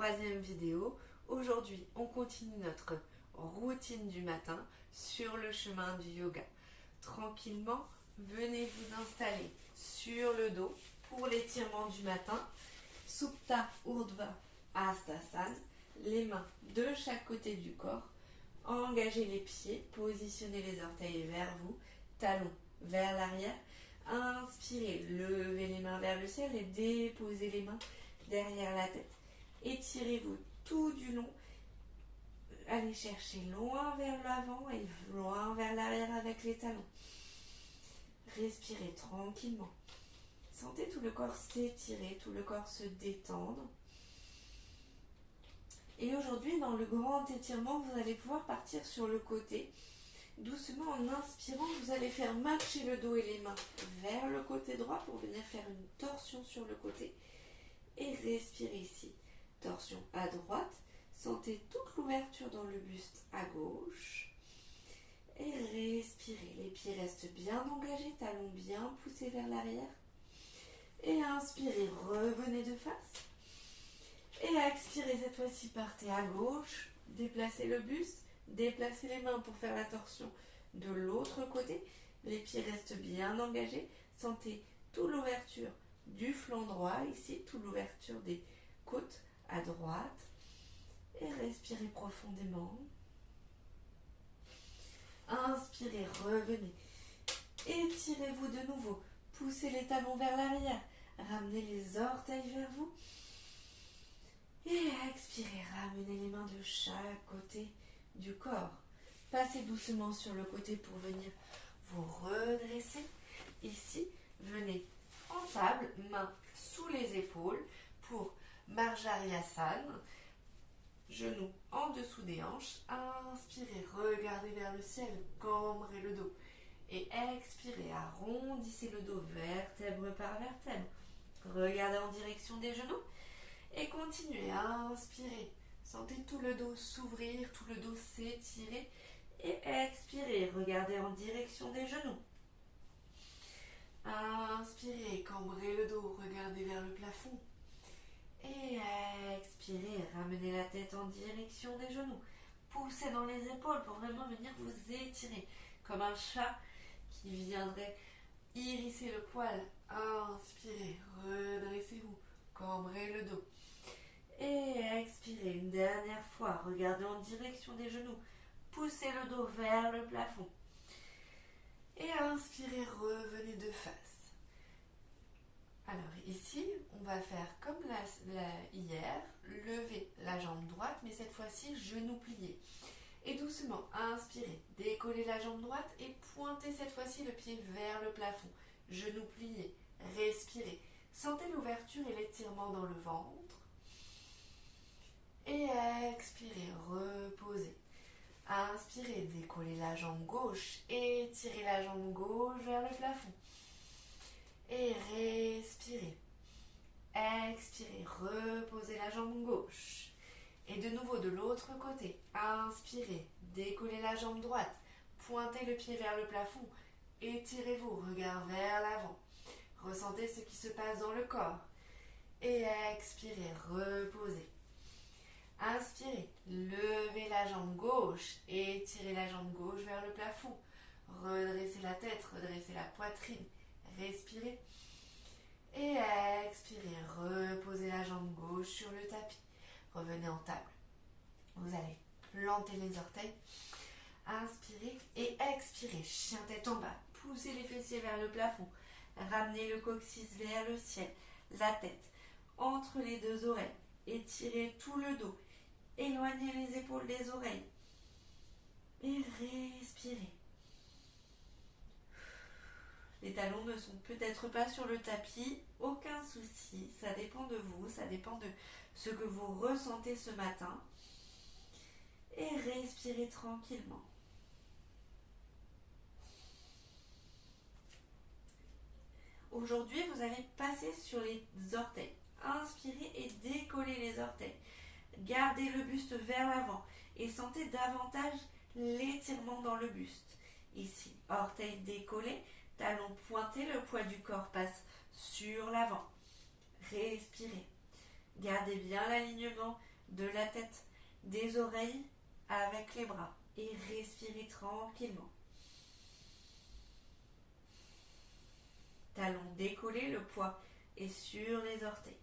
troisième vidéo. Aujourd'hui, on continue notre routine du matin sur le chemin du yoga. Tranquillement, venez vous installer sur le dos pour l'étirement du matin. Supta Urdhva Hastasana, les mains de chaque côté du corps. Engagez les pieds, positionnez les orteils vers vous, talons vers l'arrière. Inspirez, levez les mains vers le ciel et déposez les mains derrière la tête. Étirez-vous tout du long. Allez chercher loin vers l'avant et loin vers l'arrière avec les talons. Respirez tranquillement. Sentez tout le corps s'étirer, tout le corps se détendre. Et aujourd'hui, dans le grand étirement, vous allez pouvoir partir sur le côté. Doucement, en inspirant, vous allez faire marcher le dos et les mains vers le côté droit pour venir faire une torsion sur le côté. Et respirez ici. Torsion à droite. Sentez toute l'ouverture dans le buste à gauche. Et respirez. Les pieds restent bien engagés, talons bien poussés vers l'arrière. Et inspirez, revenez de face. Et expirez, cette fois-ci, partez à gauche. Déplacez le buste. Déplacez les mains pour faire la torsion de l'autre côté. Les pieds restent bien engagés. Sentez toute l'ouverture du flanc droit ici, toute l'ouverture des côtes à droite. Et respirez profondément. Inspirez, revenez. Étirez-vous de nouveau. Poussez les talons vers l'arrière. Ramenez les orteils vers vous. Et expirez, ramenez les mains de chaque côté du corps. Passez doucement sur le côté pour venir vous redresser. Ici, venez en table, mains sous les épaules pour Marjaryasana. Genoux en dessous des hanches. Inspirez, regardez vers le ciel, cambrez le dos. Et expirez, arrondissez le dos vertèbre par vertèbre. Regardez en direction des genoux. Et continuez à inspirer. Sentez tout le dos s'ouvrir, tout le dos s'étirer. Et expirez, regardez en direction des genoux. Inspirez, cambrez le dos, regardez vers le plafond. Et expirez, ramenez la tête en direction des genoux. Poussez dans les épaules pour vraiment venir vous étirer. Comme un chat qui viendrait hérisser le poil. Inspirez, redressez-vous, cambrez le dos. Et expirez une dernière fois. Regardez en direction des genoux. Poussez le dos vers le plafond. Et inspirez, revenez de face. Alors ici, on va faire comme hier. Lever la jambe droite, mais cette fois-ci, genou plié. Et doucement, inspirez. Décollez la jambe droite et pointez cette fois-ci le pied vers le plafond. Genou plié. Respirez. Sentez l'ouverture et l'étirement dans le ventre. Et expirez, reposez. Inspirez, décollez la jambe gauche, étirez la jambe gauche vers le plafond. Et respirez. Expirez, reposez la jambe gauche. Et de nouveau de l'autre côté. Inspirez, décollez la jambe droite, pointez le pied vers le plafond. Étirez-vous, regard vers l'avant. Ressentez ce qui se passe dans le corps. Et expirez, reposez. Inspirez, levez la jambe gauche, étirez la jambe gauche vers le plafond. Redressez la tête, redressez la poitrine. Respirez. Et expirez, reposez la jambe gauche sur le tapis. Revenez en table. Vous allez planter les orteils. Inspirez et expirez, chien tête en bas. Poussez les fessiers vers le plafond. Ramenez le coccyx vers le ciel. La tête entre les deux oreilles. Étirez tout le dos. Éloignez les épaules des oreilles. Et respirez. Les talons ne sont peut-être pas sur le tapis. Aucun souci. Ça dépend de vous. Ça dépend de ce que vous ressentez ce matin. Et respirez tranquillement. Aujourd'hui, vous allez passer sur les orteils. Inspirez et décollez les orteils. Gardez le buste vers l'avant et sentez davantage l'étirement dans le buste. Ici, orteils décollés, talons pointés, le poids du corps passe sur l'avant. Respirez. Gardez bien l'alignement de la tête, des oreilles avec les bras et respirez tranquillement. Talons décollés, le poids est sur les orteils.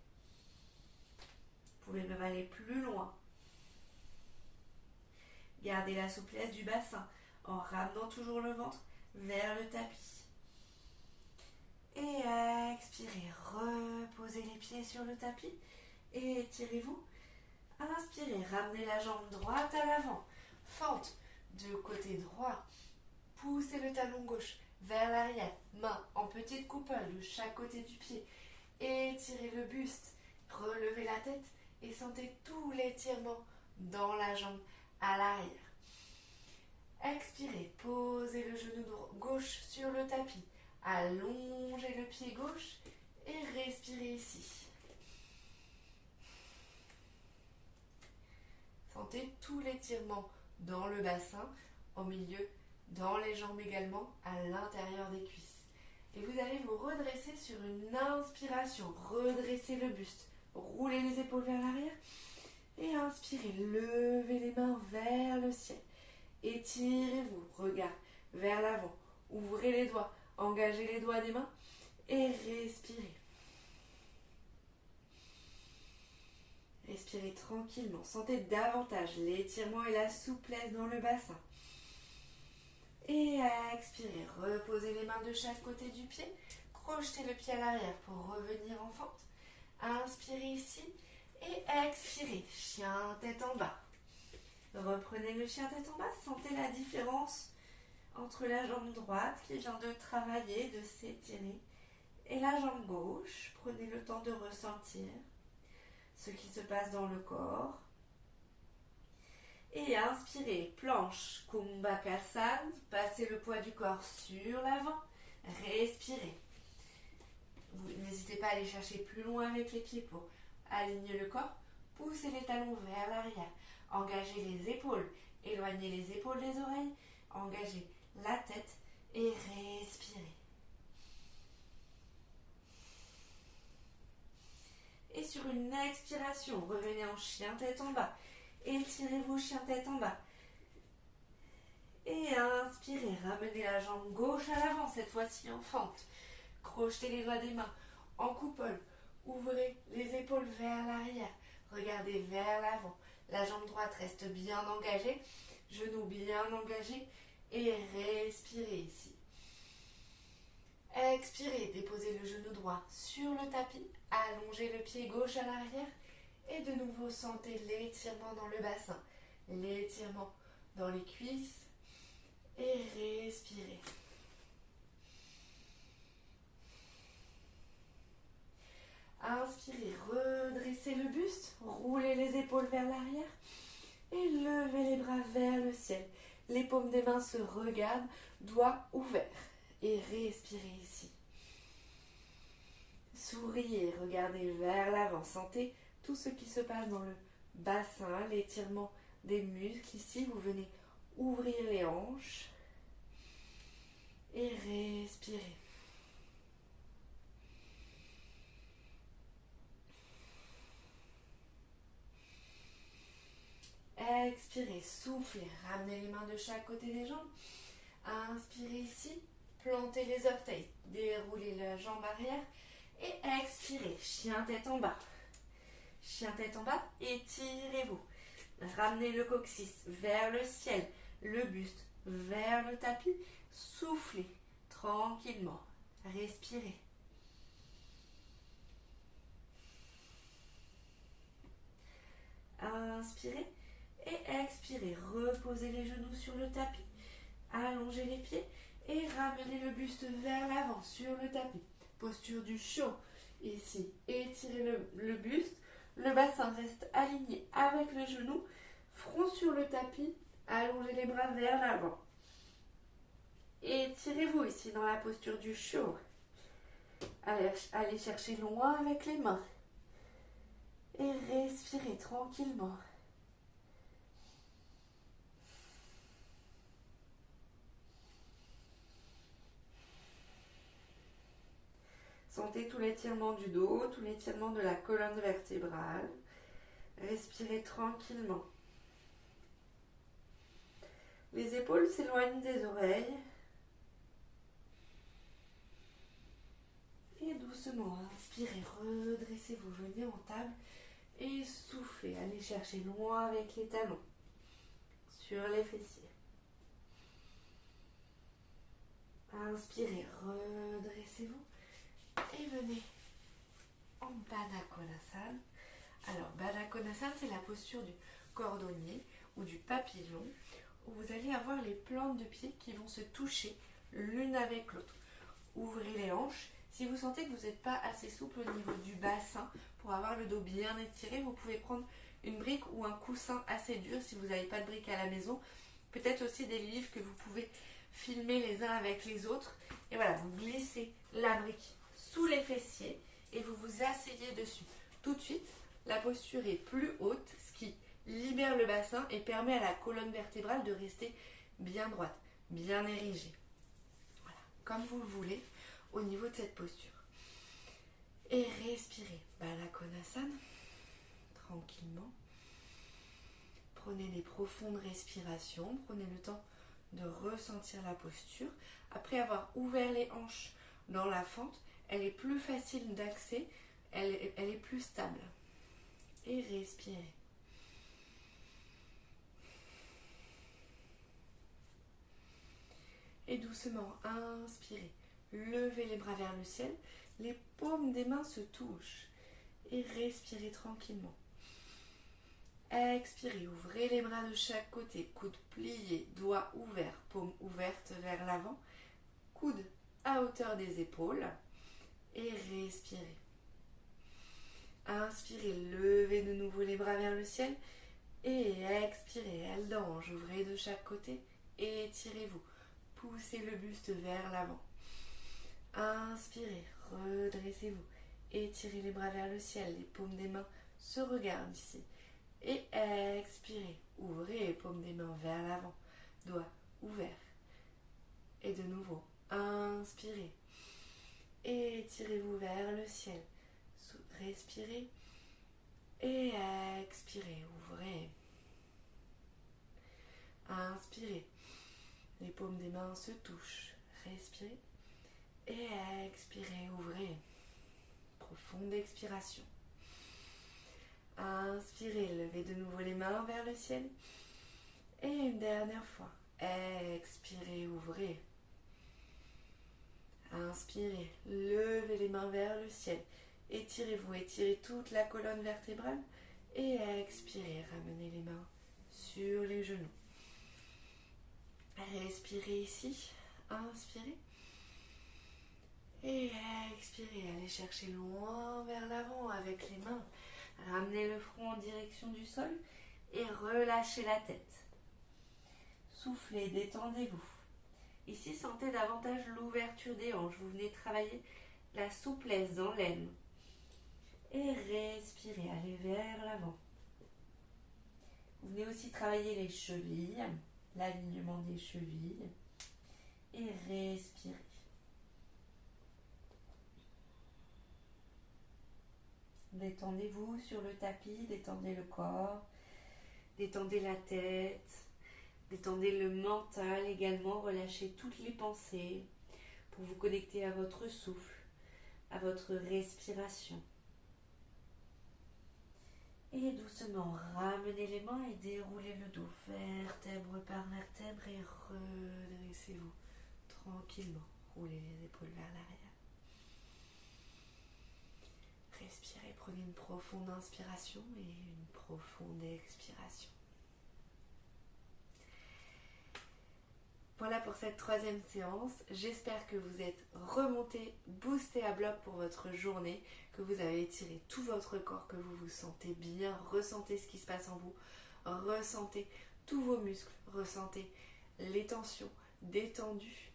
Vous pouvez même aller plus loin. Gardez la souplesse du bassin en ramenant toujours le ventre vers le tapis. Et expirez, reposez les pieds sur le tapis et étirez-vous. Inspirez, ramenez la jambe droite à l'avant. Fente de côté droit. Poussez le talon gauche vers l'arrière. Main en petite coupole de chaque côté du pied. Étirez le buste. Relevez la tête et sentez tout l'étirement dans la jambe à l'arrière. Expirez, posez le genou gauche sur le tapis. Allongez le pied gauche et respirez ici. Sentez tout l'étirement dans le bassin, au milieu, dans les jambes également, à l'intérieur des cuisses. Et vous allez vous redresser sur une inspiration. Redressez le buste. Roulez les épaules vers l'arrière. Et inspirez. Levez les mains vers le ciel. Étirez-vous. Regard vers l'avant. Ouvrez les doigts. Engagez les doigts des mains. Et respirez. Respirez tranquillement. Sentez davantage l'étirement et la souplesse dans le bassin. Et expirez. Reposez les mains de chaque côté du pied. Crochetez le pied à l'arrière pour revenir en fente. Inspirez ici. Et expirez. Chien tête en bas. Reprenez le chien tête en bas. Sentez la différence entre la jambe droite qui vient de travailler, de s'étirer, et la jambe gauche. Prenez le temps de ressentir ce qui se passe dans le corps. Et inspirez, planche, Kumbhakasana, passez le poids du corps sur l'avant, respirez. Vous n'hésitez pas à aller chercher plus loin avec les pieds pour aligner le corps, poussez les talons vers l'arrière, engagez les épaules, éloignez les épaules des oreilles, engagez la tête et respirez. Et sur une expiration, revenez en chien tête en bas. Étirez-vous chien tête en bas. Et inspirez, ramenez la jambe gauche à l'avant, cette fois-ci en fente. Crochetez les doigts des mains en coupole. Ouvrez les épaules vers l'arrière. Regardez vers l'avant. La jambe droite reste bien engagée. Genou bien engagé. Et respirez ici. Expirez, déposez le genou droit sur le tapis, allongez le pied gauche à l'arrière et de nouveau sentez l'étirement dans le bassin, l'étirement dans les cuisses et respirez. Inspirez, redressez le buste, roulez les épaules vers l'arrière et levez les bras vers le ciel. Les paumes des mains se regardent, doigts ouverts. Et respirez ici. Souriez, regardez vers l'avant. Sentez tout ce qui se passe dans le bassin, l'étirement des muscles. Ici, vous venez ouvrir les hanches et respirez. Expirez, soufflez, ramenez les mains de chaque côté des jambes. Inspirez ici. Plantez les orteils, déroulez la jambe arrière et expirez. Chien tête en bas. Chien tête en bas, étirez-vous. Ramenez le coccyx vers le ciel, le buste vers le tapis. Soufflez tranquillement. Respirez. Inspirez et expirez. Reposez les genoux sur le tapis. Allongez les pieds. Et ramenez le buste vers l'avant sur le tapis. Posture du show. Ici, étirez le buste. Le bassin reste aligné avec le genou. Front sur le tapis. Allongez les bras vers l'avant. Étirez-vous ici dans la posture du show. Allez chercher loin avec les mains. Et respirez tranquillement. Sentez tout l'étirement du dos, tout l'étirement de la colonne vertébrale. Respirez tranquillement. Les épaules s'éloignent des oreilles. Et doucement, inspirez, redressez-vous, venez en table et soufflez. Allez chercher loin avec les talons sur les fessiers. Inspirez, redressez-vous et venez en Baddha Konasana. Alors, Baddha Konasana, c'est la posture du cordonnier ou du papillon où vous allez avoir les plantes de pied qui vont se toucher l'une avec l'autre. Ouvrez les hanches. Si vous sentez que vous n'êtes pas assez souple au niveau du bassin pour avoir le dos bien étiré, vous pouvez prendre une brique ou un coussin assez dur si vous n'avez pas de brique à la maison. Peut-être aussi des livres que vous pouvez filmer les uns avec les autres. Et voilà, vous glissez la brique sous les fessiers et vous vous asseyez dessus. Tout de suite, la posture est plus haute, ce qui libère le bassin et permet à la colonne vertébrale de rester bien droite, bien érigée. Voilà, comme vous le voulez au niveau de cette posture. Et respirez. Baddha Konasana, tranquillement. Prenez des profondes respirations, prenez le temps de ressentir la posture. Après avoir ouvert les hanches dans la fente, elle est plus facile d'accès, elle est plus stable. Et respirez. Et doucement, inspirez. Levez les bras vers le ciel, les paumes des mains se touchent. Et respirez tranquillement. Expirez, ouvrez les bras de chaque côté, coudes pliés, doigts ouverts, paumes ouvertes vers l'avant, coudes à hauteur des épaules et respirez. Inspirez, levez de nouveau les bras vers le ciel et expirez, aile d'ange, ouvrez de chaque côté et étirez-vous, poussez le buste vers l'avant. Inspirez, redressez-vous, étirez les bras vers le ciel, les paumes des mains se regardent ici. Et expirez, ouvrez les paumes des mains vers l'avant, doigts ouverts. Et de nouveau, inspirez, étirez-vous vers le ciel, respirez et expirez, ouvrez. Inspirez, les paumes des mains se touchent, respirez et expirez, ouvrez. Profonde expiration. Inspirez, levez de nouveau les mains vers le ciel. Et une dernière fois. Expirez, ouvrez. Inspirez, levez les mains vers le ciel. Étirez-vous, étirez toute la colonne vertébrale. Et expirez, ramenez les mains sur les genoux. Respirez ici. Inspirez. Et expirez, allez chercher loin vers l'avant avec les mains. Ramenez le front en direction du sol et relâchez la tête. Soufflez, détendez-vous. Ici, sentez davantage l'ouverture des hanches. Vous venez travailler la souplesse dans l'aine. Et respirez, allez vers l'avant. Vous venez aussi travailler les chevilles, l'alignement des chevilles. Et respirez. Détendez-vous sur le tapis, détendez le corps, détendez la tête, détendez le mental également, relâchez toutes les pensées pour vous connecter à votre souffle, à votre respiration. Et doucement, ramenez les mains et déroulez le dos, vertèbre par vertèbre et redressez-vous tranquillement. Roulez les épaules vers l'arrière. Respirez, prenez une profonde inspiration et une profonde expiration. Voilà pour cette troisième séance. J'espère que vous êtes remonté, boosté à bloc pour votre journée, que vous avez étiré tout votre corps, que vous vous sentez bien, ressentez ce qui se passe en vous, ressentez tous vos muscles, ressentez les tensions détendues.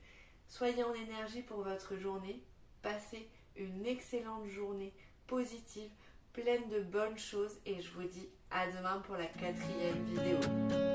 Soyez en énergie pour votre journée, passez une excellente journée positive, pleine de bonnes choses et je vous dis à demain pour la 4e vidéo.